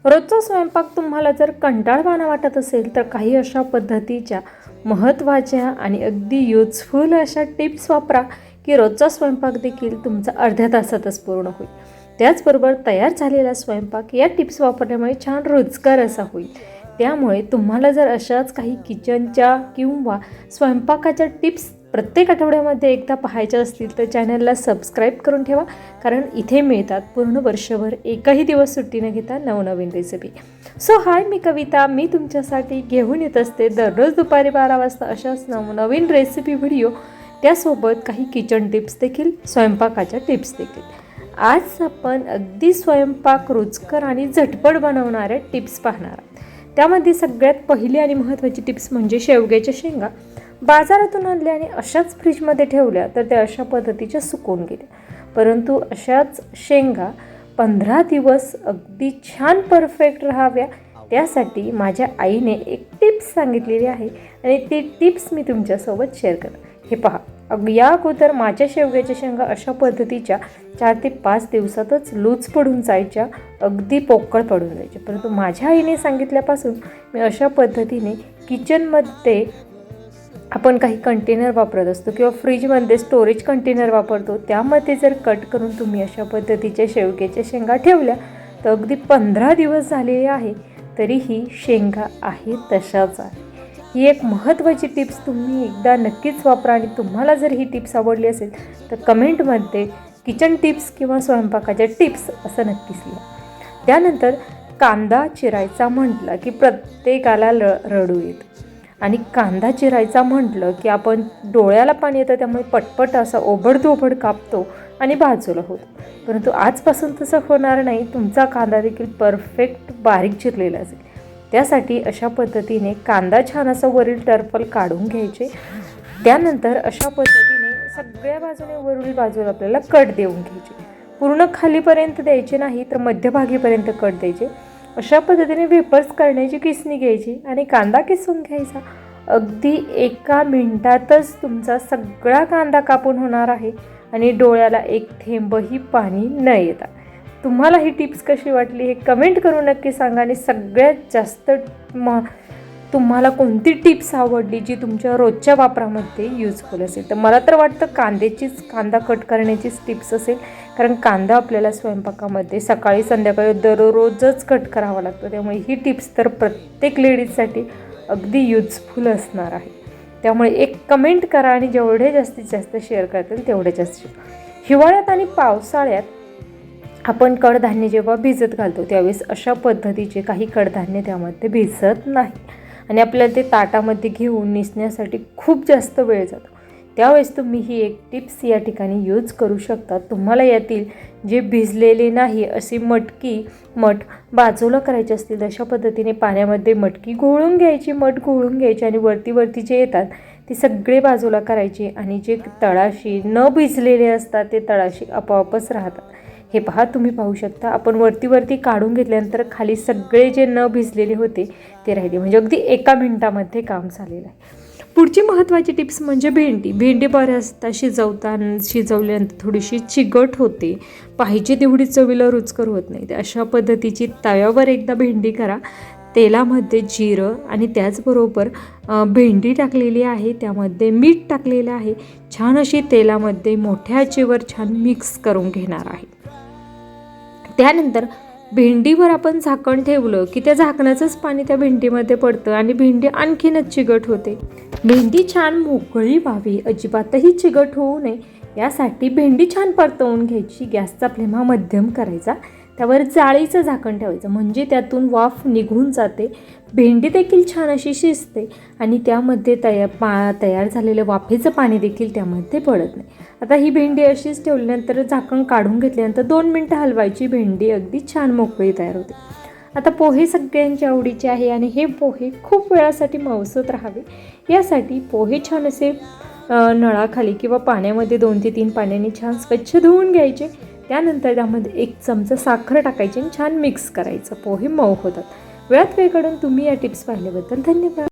रोजचा स्वयंपाक तुम्हाला जर कंटाळवाणा वाटत असेल तर काही अशा पद्धतीच्या महत्त्वाच्या आणि अगदी युजफुल अशा टिप्स वापरा की रोजचा स्वयंपाक देखील तुमचा अर्ध्या तासातच पूर्ण होईल. त्याचबरोबर तयार झालेला स्वयंपाक या टिप्स वापरल्यामुळे छान रुचकर असा होईल. त्यामुळे तुम्हाला जर अशाच काही किचनच्या किंवा स्वयंपाकाच्या टिप्स प्रत्येक आठवड्यामध्ये एकदा पाहायच्या असतील तर चॅनलला सबस्क्राईब करून ठेवा, कारण इथे मिळतात पूर्ण वर्षभर एकही दिवस सुट्टी न घेता नवनवीन रेसिपी. सो हाय, मी कविता. मी तुमच्यासाठी घेऊन येत असते दररोज दुपारी 12 वाजता अशाच नवनवीन रेसिपी व्हिडिओ, त्यासोबत काही किचन टिप्स देखील, स्वयंपाकाच्या टिप्स देखील. आज आपण अगदी स्वयंपाक रुचकर आणि झटपट बनवणाऱ्या टिप्स पाहणार आहोत. त्यामध्ये सगळ्यात पहिली आणि महत्त्वाची टिप्स म्हणजे शेवग्याच्या शेंगा बाजारातून आणल्या आणि अशाच फ्रीजमध्ये ठेवल्या तर त्या अशा पद्धतीच्या सुकून गेल्या. परंतु अशाच शेंगा 15 दिवस अगदी छान परफेक्ट राहाव्या त्यासाठी माझ्या आईने एक टिप्स सांगितलेली आहे आणि ती टिप्स मी तुमच्यासोबत शेअर करते. हे पहा, या अगोदर माझ्या शेवग्याच्या शेंगा अशा पद्धतीच्या 4 ते 5 दिवसातच लूज पडून जायच्या, अगदी पोकळ पडून जायच्या. परंतु माझ्या आईने सांगितल्यापासून मी अशा पद्धतीने किचनमध्ये आपण काही कंटेनर वापरत असतो किंवा फ्रीजमध्ये स्टोरेज कंटेनर वापरतो, त्यामध्ये जर कट करून तुम्ही अशा पद्धतीच्या शेवग्याच्या शेंगा ठेवल्या तर अगदी 15 दिवस झालेले आहे तरीही शेंगा आहे तशाच आहे. ही एक महत्त्वाची टिप्स तुम्ही एकदा नक्कीच वापरा आणि तुम्हाला जर ही टिप्स आवडली असेल तर कमेंटमध्ये किचन टिप्स किंवा स्वयंपाकाच्या टिप्स असं नक्कीच लिहा. त्यानंतर कांदा चिरायचा म्हटलं की प्रत्येकाला रडू येतं आणि कांदा चिरायचा म्हटलं की आपण डोळ्याला पाणी येतं, त्यामुळे पटपट असा ओबडधोबड कापतो आणि बाजूला होतो. परंतु आजपासून तसं होणार नाही. तुमचा कांदा देखील परफेक्ट बारीक चिरलेला असेल. त्यासाठी अशा पद्धतीने कांदा छान असा वरील टर्फल काढून घ्यायचे. त्यानंतर अशा पद्धतीने सगळ्या बाजूने वरील बाजूला आपल्याला कट देऊन घ्यायचे. पूर्ण खालीपर्यंत द्यायचे नाही तर मध्यभागीपर्यंत कट द्यायचे. अशा पद्धतीने वेपर्स करण्याची किसणी घ्यायची आणि कांदा किसून घ्यायचा. अगदी 1 मिनिटातच तुमचा सगळा कांदा कापून होणार आहे आणि डोळ्याला एक थेंबही पाणी न येता. तुम्हाला ही टिप्स कशी वाटली हे कमेंट करून नक्की सांगा आणि सगळ्यात जास्त तुम्हाला कोणती टिप्स आवडली जी तुमच्या रोजच्या वापरामध्ये युजफुल असेल. तर मला तर वाटतं कांदा कट करण्याचीच टिप्स असेल, कारण कांदा आपल्याला स्वयंपाकामध्ये सकाळी संध्याकाळी दररोजच कट करावा लागतो. त्यामुळे ही टिप्स तर प्रत्येक लेडीजसाठी अगदी युजफुल असणार आहे. त्यामुळे एक कमेंट करा आणि जेवढे जास्तीत जास्त शेअर करतील तेवढे जास्त. हिवाळ्यात आणि पावसाळ्यात आपण कडधान्य जेव्हा भिजत घालतो त्यावेळेस अशा पद्धतीचे काही कडधान्य त्यामध्ये भिजत नाही आणि आपल्याला ते ताटामध्ये घेऊन निसण्यासाठी खूप जास्त वेळ जातो. त्यावेळेस तुम्ही ही एक टिप्स या ठिकाणी यूज करू शकता. तुम्हाला यातील जे भिजलेले नाही असे मठ बाजूला करायचे असतील अशा पद्धतीने पाण्यामध्ये मटकी घोळून घ्यायची, मठ घोळून घ्यायची आणि वरती जे येतात ते सगळे बाजूला करायचे आणि जे तळाशी न भिजलेले असतात ते तळाशी आपोआपच राहतात. हे पहा, तुम्ही पाहू शकता. आपण वरती काढून घेतल्यानंतर खाली सगळे जे न भिजलेले होते ते राहिले, म्हणजे अगदी 1 मिनिटामध्ये काम झालेलं आहे. पुढची महत्त्वाची टिप्स म्हणजे भेंडी बऱ्याचदा शिजवल्यानंतर थोडीशी चिकट होते, पाहिजे तेवढी चवीला रुचकर होत नाही. अशा पद्धतीची तव्यावर एकदा भेंडी करा. तेलामध्ये जिरं आणि त्याचबरोबर भेंडी टाकलेली आहे, त्यामध्ये मीठ टाकलेलं आहे. छान अशी तेलामध्ये मोठ्या आचेवर छान मिक्स करून घेणार आहे. त्यानंतर भेंडीवर आपण झाकण ठेवलं की त्या झाकणाचंच पाणी त्या भेंडीमध्ये पडतं आणि भेंडी आणखीनच चिकट होते. भेंडी छान मोकळी व्हावी, अजिबातही चिकट होऊ नये यासाठी भेंडी छान परतवून घ्यायची. गॅसचा फ्लेम हा मध्यम करायचा. त्यावर जाळीचं झाकण ठेवायचं म्हणजे त्यातून वाफ निघून जाते. भेंडी देखील छान अशी शिजते आणि त्यामध्ये तयार झालेलं वाफेचं पाणी देखील त्यामध्ये पडत नाही. आता ही भेंडी अशीच ठेवल्यानंतर झाकण काढून घेतल्यानंतर 2 मिनटं हलवायची. भेंडी अगदी छान मोकळी तयार होते. आता पोहे सगळ्यांच्या आवडीचे आहे आणि हे पोहे खूप वेळासाठी मऊसूत राहावे यासाठी पोहे छान असे नळाखाली किंवा पाण्यामध्ये 2 ते 3 पाण्याने छान स्वच्छ धुवून घ्यायचे. त्यानंतर त्यामध्ये 1 चमचा साखर टाकायची आणि छान मिक्स करायचं. पोहे मऊ होतात. वेळात वेळ काढून तुम्ही या टिप्स पाहिल्याबद्दल धन्यवाद.